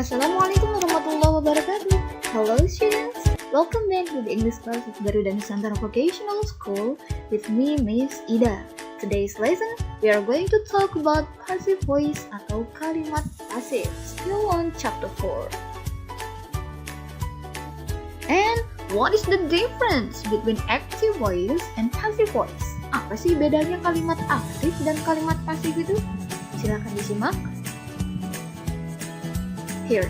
Assalamualaikum warahmatullahi wabarakatuh. Hello students, welcome back to the English class of Garuda Nusantara Vocational School with me, Miss Ida. Today's lesson, we are going to talk about passive voice atau kalimat pasif, still on chapter 4. And what is the difference between active voice and passive voice? Apa sih bedanya kalimat aktif dan kalimat pasif itu? Silakan disimak. Here,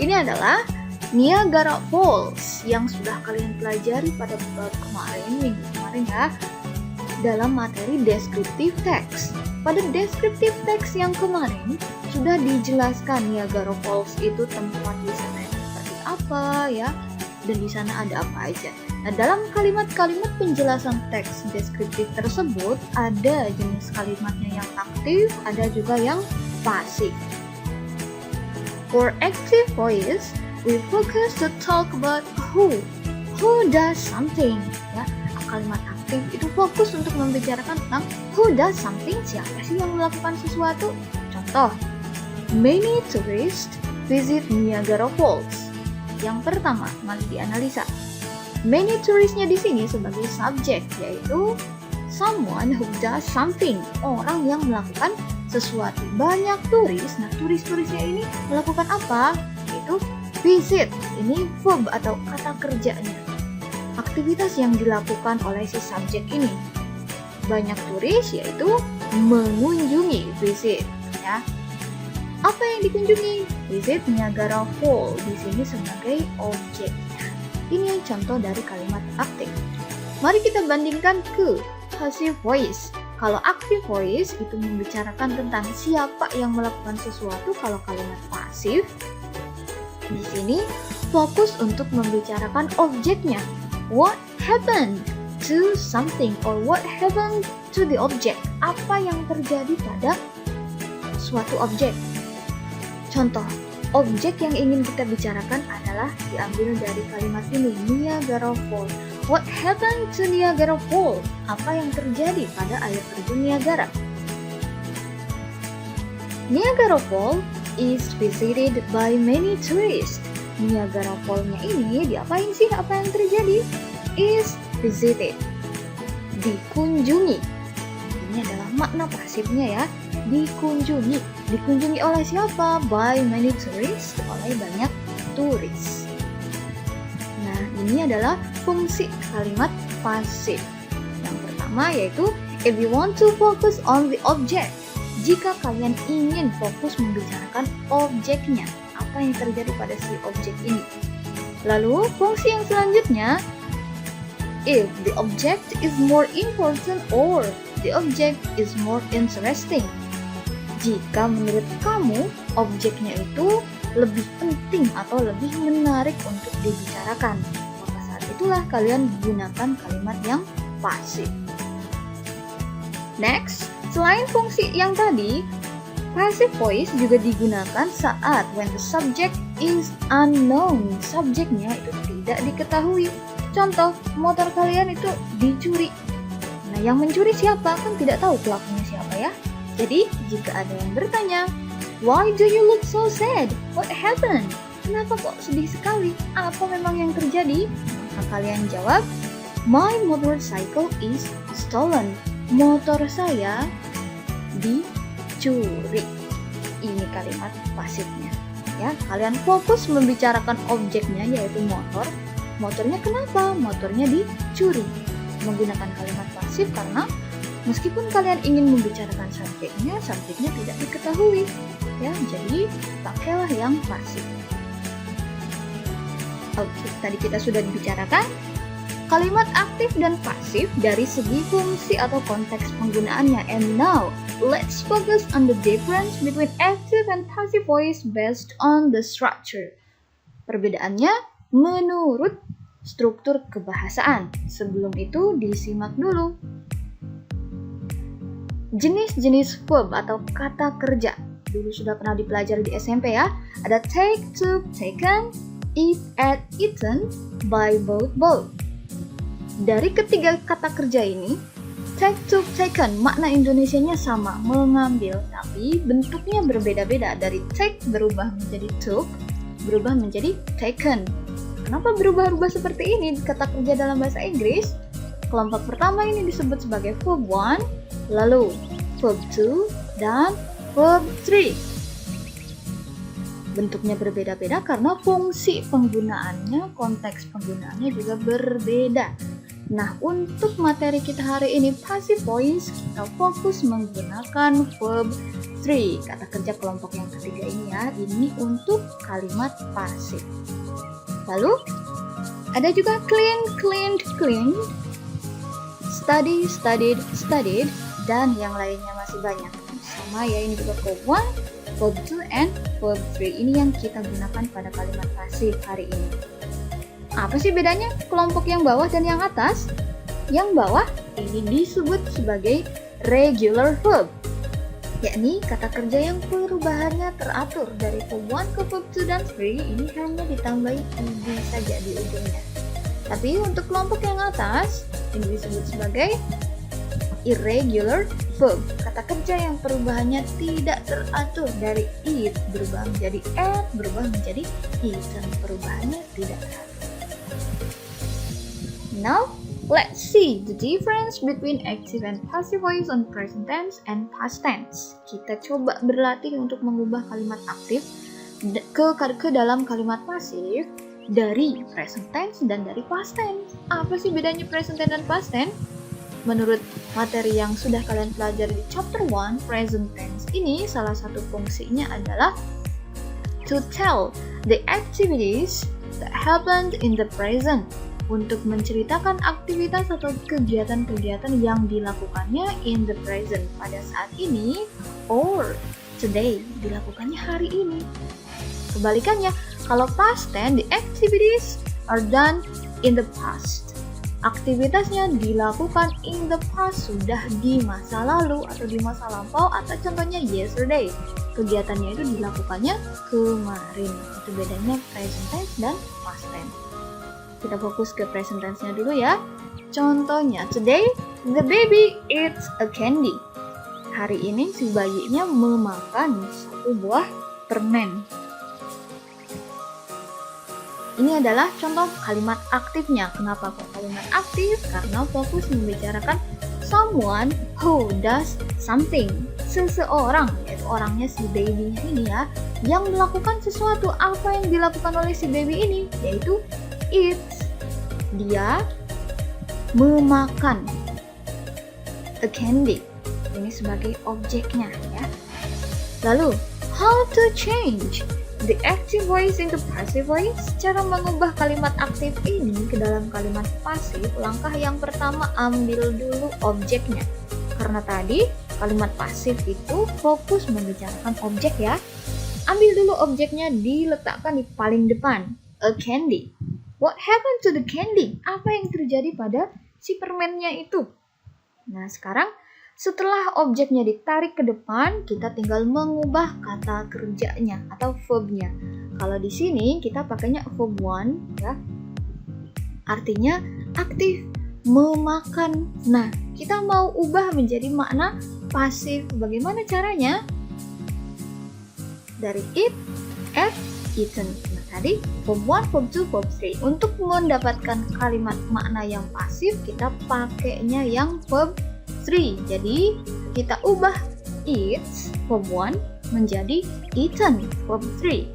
ini adalah Niagara Falls yang sudah kalian pelajari pada minggu kemarin ya, dalam materi descriptive text. Pada descriptive text yang kemarin sudah dijelaskan Niagara Falls itu tempat wisata yang seperti apa ya, dan di sana ada apa aja. Nah, dalam kalimat-kalimat penjelasan teks deskriptif tersebut ada jenis kalimatnya yang aktif, ada juga yang pasif. For active voice, we focus to talk about who does something. Ya, kalimat aktif itu fokus untuk membicarakan tentang who does something, siapa sih yang melakukan sesuatu. Contoh, many tourists visit Niagara Falls. Yang pertama, mari dianalisa. Many touristnya di sini sebagai subjek, yaitu someone who does something, orang yang melakukan sesuatu. Banyak turis, nah turis-turisnya ini melakukan apa? Yaitu visit, ini verb atau kata kerjanya. Aktivitas yang dilakukan oleh si subjek ini. Banyak turis yaitu mengunjungi, visit ya. Apa yang dikunjungi? Visit Niagara Falls di sini sebagai objeknya. Ini contoh dari kalimat aktif. Mari kita bandingkan ke passive voice. Kalau active voice itu membicarakan tentang siapa yang melakukan sesuatu. Kalau kalimat pasif di sini fokus untuk membicarakan objeknya. What happened to something or what happened to the object? Apa yang terjadi pada suatu objek? Contoh, objek yang ingin kita bicarakan adalah diambil dari kalimat ini, Niagara Falls. What happened to Niagara Falls? Apa yang terjadi pada air terjun Niagara? Niagara Falls is visited by many tourists. Niagara Falls-nya ini diapain sih? Apa yang terjadi? Is visited. Dikunjungi. Ini adalah makna pasifnya ya. Dikunjungi. Dikunjungi oleh siapa? By many tourists. Oleh banyak turis. Nah, ini adalah fungsi kalimat pasif. Yang pertama yaitu if you want to focus on the object. Jika kalian ingin fokus membicarakan objeknya, apa yang terjadi pada si objek ini. Lalu fungsi yang selanjutnya, if the object is more important or the object is more interesting. Jika menurut kamu objeknya itu lebih penting atau lebih menarik untuk dibicarakan, maka saat itulah kalian gunakan kalimat yang pasif. Next, selain fungsi yang tadi, passive voice juga digunakan saat when the subject is unknown. Subjeknya itu tidak diketahui. Contoh, motor kalian itu dicuri. Nah, yang mencuri siapa? Kan tidak tahu pelakunya siapa ya. Jadi, jika ada yang bertanya, why do you look so sad? What happened? Kenapa kok sedih sekali? Apa memang yang terjadi? Maka kalian jawab, my motorcycle is stolen. Motor saya dicuri. Ini kalimat pasifnya. Ya, kalian fokus membicarakan objeknya yaitu motor. Motornya kenapa? Motornya dicuri. Menggunakan kalimat pasif karena meskipun kalian ingin membicarakan subjeknya tidak diketahui. Ya, jadi pakailah yang pasif. Oke, tadi kita sudah dibicarakan kalimat aktif dan pasif dari segi fungsi atau konteks penggunaannya. And now, let's focus on the difference between active and passive voice based on the structure. Perbedaannya menurut struktur kebahasaan. Sebelum itu disimak dulu. Jenis-jenis verb atau kata kerja. Dulu sudah pernah dipelajari di SMP ya. Ada take, took, taken, eat, ate, eaten, buy, bought, bought. Dari ketiga kata kerja ini, Take, took, taken, makna Indonesianya sama, mengambil, tapi bentuknya berbeda-beda. Dari take berubah menjadi took, berubah menjadi taken. Kenapa berubah-ubah seperti ini kata kerja dalam bahasa Inggris? Kelompok pertama ini disebut sebagai verb 1, lalu verb 2, dan verb 3. Bentuknya berbeda-beda karena fungsi penggunaannya, konteks penggunaannya juga berbeda. Nah, untuk materi kita hari ini passive voice, kita fokus menggunakan verb 3, kata kerja kelompok yang ketiga ini ya. Ini untuk kalimat pasif. Lalu ada juga clean, cleaned, cleaned, study, studied, studied, dan yang lainnya masih banyak. Sama ya, ini juga verb 1, verb 2, and verb 3. Ini yang kita gunakan pada kalimat pasif hari ini. Apa sih bedanya kelompok yang bawah dan yang atas? Yang bawah ini disebut sebagai regular verb, yakni kata kerja yang perubahannya teratur dari verb 1 ke verb 2 dan 3. Ini hanya ditambahi ed saja di ujungnya. Tapi untuk kelompok yang atas ini disebut sebagai irregular verb, kata kerja yang perubahannya tidak teratur dari it berubah menjadi ate, berubah menjadi eaten, perubahannya tidak teratur. Now, let's see the difference between active and passive voice on present tense and past tense. Kita coba berlatih untuk mengubah kalimat aktif ke dalam kalimat pasif dari present tense dan dari past tense. Apa sih bedanya present tense dan past tense? Menurut materi yang sudah kalian pelajari di chapter 1, present tense ini salah satu fungsinya adalah to tell the activities that happened in the present, untuk menceritakan aktivitas atau kegiatan-kegiatan yang dilakukannya in the present, pada saat ini, or today, dilakukannya hari ini. Kebalikannya, kalau past tense, the activities are done in the past. Aktivitasnya dilakukan in the past, sudah di masa lalu atau di masa lampau, atau contohnya yesterday. Kegiatannya itu dilakukannya kemarin. Itu bedanya present tense dan past tense. Kita fokus ke present tense-nya dulu ya. Contohnya, today the baby eats a candy. Hari ini si bayinya memakan satu buah permen. Ini adalah contoh kalimat aktifnya. Kenapa kok kalimat aktif? Karena fokus membicarakan someone who does something. Seseorang, yaitu orangnya si baby-nya ini ya, yang melakukan sesuatu. Apa yang dilakukan oleh si baby ini? Yaitu eat. Dia memakan a candy. Ini sebagai objeknya ya. Lalu, how to change the active voice into passive voice? Cara mengubah kalimat aktif ini ke dalam kalimat pasif, langkah yang pertama, ambil dulu objeknya. Karena tadi kalimat pasif itu fokus membicarakan objek ya. Ambil dulu objeknya, diletakkan di paling depan, a candy. What happened to the candy? Apa yang terjadi pada si permennya itu? Nah, sekarang setelah objeknya ditarik ke depan, kita tinggal mengubah kata kerjanya atau verbnya. Kalau di sini kita pakainya verb 1 ya. Artinya aktif, memakan. Nah, kita mau ubah menjadi makna pasif. Bagaimana caranya? Dari eat, ate, eaten. Nah, tadi verb 1, verb 2, verb 3. Untuk mendapatkan kalimat makna yang pasif, kita pakainya yang verb 3. Jadi kita ubah eats verb 1 menjadi eaten verb 3.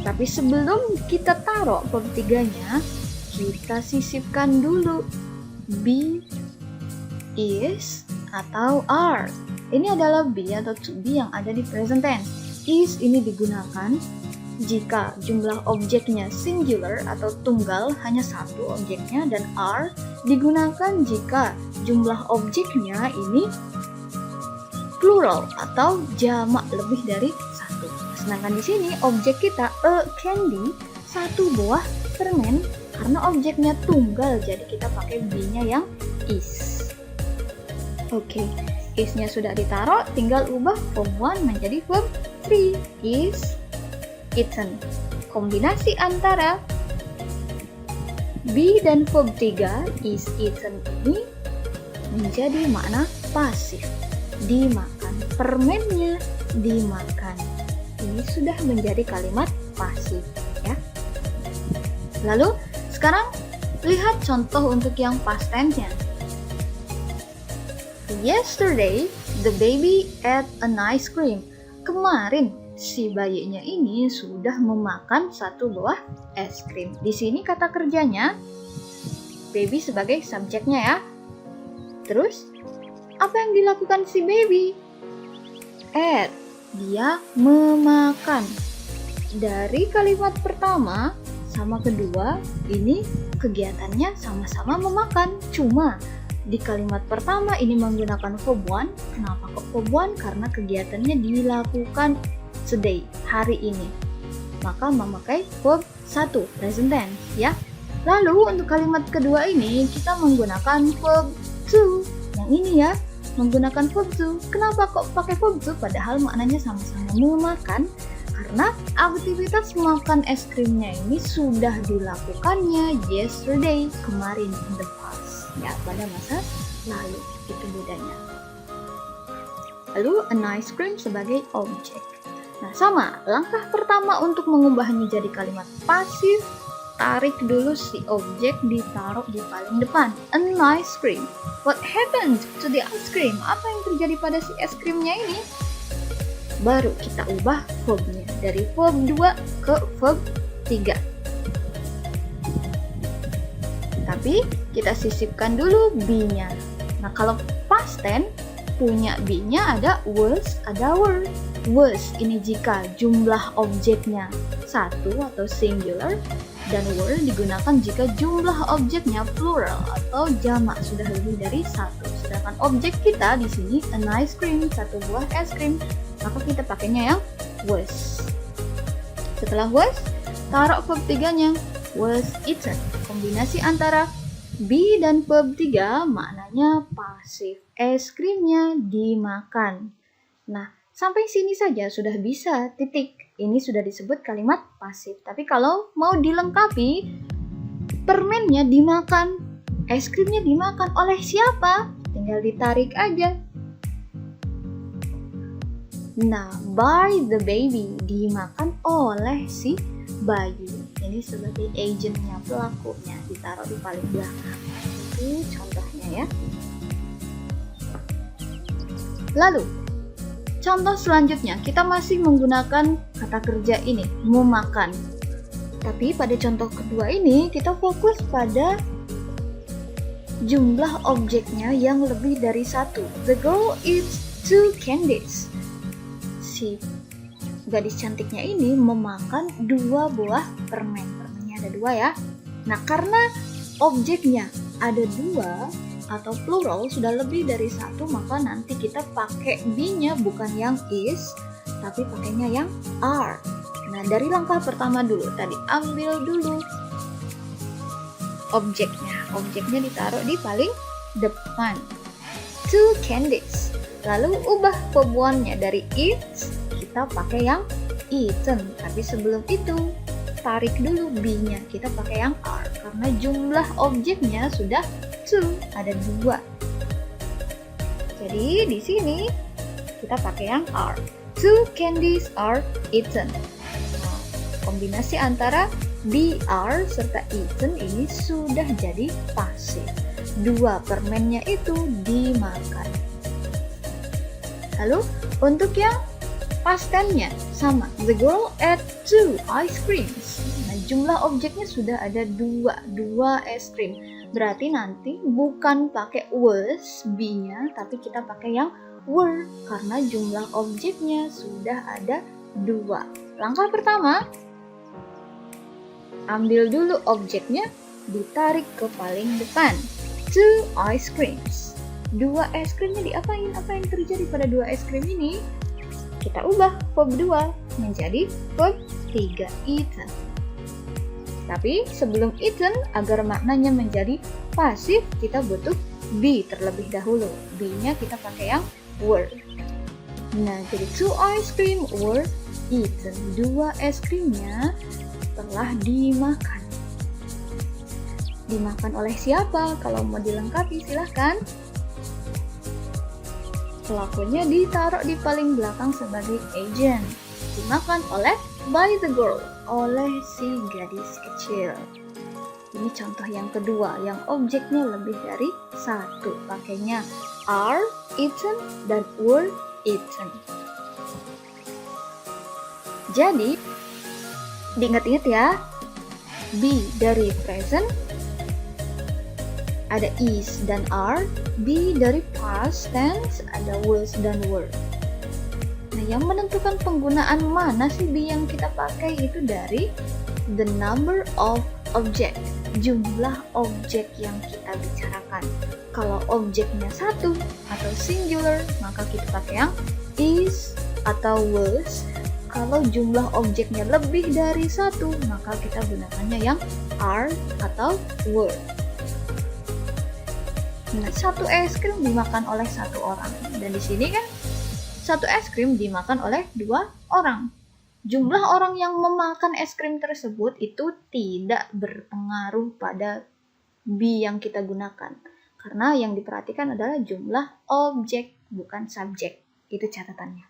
Tapi sebelum kita taruh verb 3-nya, kita sisipkan dulu be, is, atau are. Ini adalah be atau to be yang ada di present tense. Is ini digunakan jika jumlah objeknya singular atau tunggal, hanya satu objeknya, dan are digunakan jika jumlah objeknya ini plural atau jamak lebih dari satu. Sedangkan di sini objek kita a candy, satu buah permen, karena objeknya tunggal, jadi kita pakai be-nya yang is. Oke, is-nya sudah ditaruh, tinggal ubah verb 1 menjadi verb 3, is eaten. Kombinasi antara be dan verb 3 is eaten ini menjadi makna pasif. Dimakan, permennya dimakan. Ini sudah menjadi kalimat pasif ya. Lalu sekarang lihat contoh untuk yang past tense-nya. Yesterday, the baby ate an ice cream. Kemarin si bayinya ini sudah memakan satu buah es krim. Di sini kata kerjanya baby sebagai subjeknya ya. Terus apa yang dilakukan si baby? Ate, dia memakan. Dari kalimat pertama sama kedua ini kegiatannya sama-sama memakan. Cuma di kalimat pertama ini menggunakan verb one. Kenapa kok verb one? Karena kegiatannya dilakukan today, hari ini. Maka memakai verb 1, present tense ya. Lalu untuk kalimat kedua ini kita menggunakan verb to. Yang ini ya, menggunakan verb to. Kenapa kok pakai verb to padahal maknanya sama-sama memakan? Karena aktivitas makan es krimnya ini sudah dilakukannya yesterday, kemarin, in the past ya, pada masa lalu. Itu bedanya. Lalu an ice cream sebagai objek. Nah sama, langkah pertama untuk mengubahnya jadi kalimat pasif, tarik dulu si objek, ditaruh di paling depan. An ice cream. What happened to the ice cream? Apa yang terjadi pada si es krimnya ini? Baru kita ubah verbnya dari verb 2 ke verb 3. Tapi kita sisipkan dulu be-nya. Nah kalau past tense punya be-nya ada was, ada were. Was ini jika jumlah objeknya satu atau singular, dan were digunakan jika jumlah objeknya plural atau jamak sudah lebih dari satu. Sedangkan objek kita di sini an ice cream, satu buah es krim, maka kita pakainya yang was. Setelah was, taruh verb 3-nya, was eaten. Kombinasi antara be dan verb 3 maknanya pasif. Es krimnya dimakan. Nah, sampai sini saja sudah bisa, titik. Ini sudah disebut kalimat pasif. Tapi kalau mau dilengkapi, permennya dimakan, es krimnya dimakan oleh siapa? Tinggal ditarik aja. Nah, by the baby, dimakan oleh si bayi. Ini sebagai agentnya, pelakunya, ditaruh di paling belakang. Itu contohnya ya. Lalu, contoh selanjutnya, kita masih menggunakan kata kerja ini, memakan. Tapi pada contoh kedua ini, kita fokus pada jumlah objeknya yang lebih dari satu. The girl eats 2 candies. Si gadis cantiknya ini memakan 2 buah permen. Permennya ada 2 ya. Nah, karena objeknya ada 2, atau plural sudah lebih dari satu, maka nanti kita pakai be-nya bukan yang is, tapi pakainya yang are. Nah, dari langkah pertama dulu, tadi ambil dulu objeknya ditaruh di paling depan. 2 candies. Lalu ubah verb one-nya dari eats, kita pakai yang eaten. Tapi sebelum itu, tarik dulu be-nya, kita pakai yang are, karena jumlah objeknya sudah 2, ada 2. Jadi di sini kita pakai yang are. 2 candies are eaten. Nah, kombinasi antara be are serta eaten ini sudah jadi pasif. 2 permennya itu dimakan. Lalu untuk yang past tense-nya sama. The girl ate 2 ice creams. Nah, jumlah objeknya sudah ada 2 es krim. Berarti nanti bukan pakai was, be-nya, tapi kita pakai yang were, karena jumlah objeknya sudah ada 2. Langkah pertama, ambil dulu objeknya, ditarik ke paling depan. 2 ice creams. 2 es krimnya diapain? Apa yang terjadi pada 2 es krim ini? Kita ubah verb 2 menjadi verb 3, eaten. Tapi sebelum eaten, agar maknanya menjadi pasif, kita butuh be terlebih dahulu. Be-nya kita pakai yang were. Nah, jadi 2 ice cream were eaten. 2 es krimnya telah dimakan. Dimakan oleh siapa? Kalau mau dilengkapi silahkan Pelakunya ditaruh di paling belakang sebagai agent. Dimakan by the girl, oleh si gadis kecil. Ini contoh yang kedua, yang objeknya lebih dari satu. Pakainya are eaten dan were eaten. Jadi, diingat-ingat ya, be dari present, ada is dan are. Be dari past tense, ada was dan were. Nah, yang menentukan penggunaan mana sih be yang kita pakai itu dari the number of object, jumlah objek yang kita bicarakan. Kalau objeknya satu atau singular, maka kita pakai yang is atau was. Kalau jumlah objeknya lebih dari satu, maka kita gunakannya yang are atau were. Nah, satu es krim dimakan oleh satu orang, dan di sini kan satu es krim dimakan oleh 2 orang. Jumlah orang yang memakan es krim tersebut itu tidak berpengaruh pada be yang kita gunakan, karena yang diperhatikan adalah jumlah objek, bukan subjek. Itu catatannya.